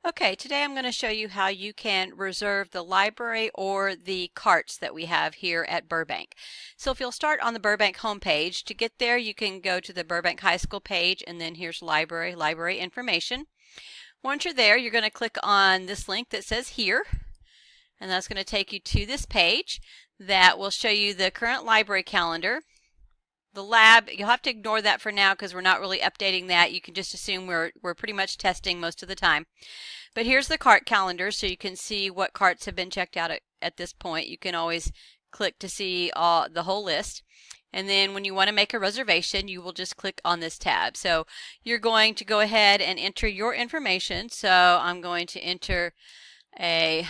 Okay, today I'm going to show you how you can reserve the library or the carts that we have here at Burbank. So if you'll start on the Burbank homepage, to get there you can go to the Burbank High School page and then here's library information. Once you're there, you're going to click on this link that says here, and that's going to take you to this page that will show you the current library calendar. The lab, you'll have to ignore that for now because we're not really updating that. You can just assume we're pretty much testing most of the time. But here's the cart calendar, so you can see what carts have been checked out at this point. You can always click to see the whole list. And then when you want to make a reservation, you will just click on this tab. So you're going to go ahead and enter your information. So I'm going to enter a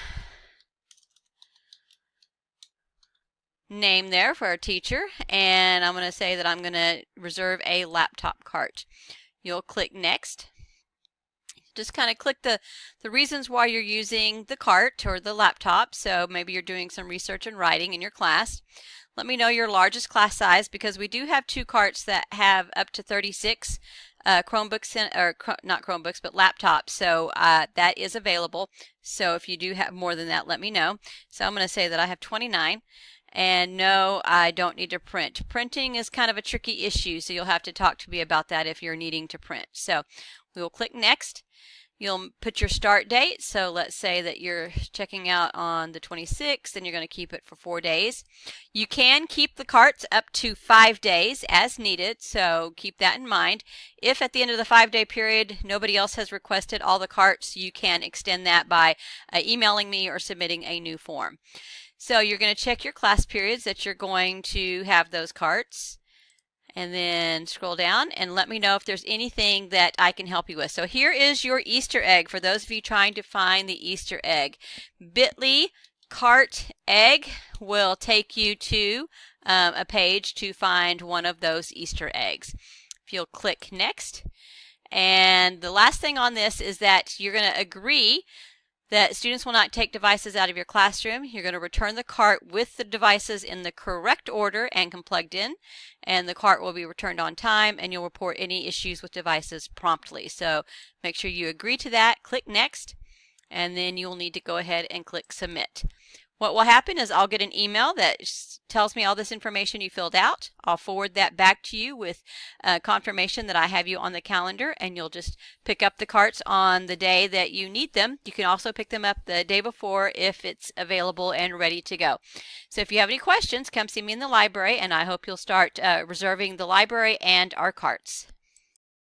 name there for our teacher, and I'm going to say that I'm going to reserve a laptop cart. You'll click next. Just kind of click the reasons why you're using the cart or the laptop. So maybe you're doing some research and writing in your class. Let me know your largest class size, because we do have two carts that have up to 36 Chromebooks, not Chromebooks, but laptops. So that is available. So if you do have more than that, let me know. So I'm going to say that I have 29. And no, I don't need to print. Printing is kind of a tricky issue, so you'll have to talk to me about that if you're needing to print. So we will click next. You'll put your start date. So let's say that you're checking out on the 26th and you're going to keep it for 4 days. You can keep the carts up to 5 days as needed, so keep that in mind. If at the end of the 5-day period nobody else has requested all the carts, you can extend that by emailing me or submitting a new form. So you're going to check your class periods that you're going to have those carts, and then scroll down and let me know if there's anything that I can help you with. So here is your Easter egg for those of you trying to find the Easter egg. bit.ly cart egg will take you to a page to find one of those Easter eggs. If you'll click next, and the last thing on this is that you're going to agree that students will not take devices out of your classroom. You're going to return the cart with the devices in the correct order and come plugged in, and the cart will be returned on time, and you'll report any issues with devices promptly. So make sure you agree to that, click next, and then you'll need to go ahead and click submit. What will happen is I'll get an email that tells me all this information you filled out. I'll forward that back to you with confirmation that I have you on the calendar, and you'll just pick up the carts on the day that you need them. You can also pick them up the day before if it's available and ready to go. So if you have any questions, come see me in the library, and I hope you'll start reserving the library and our carts.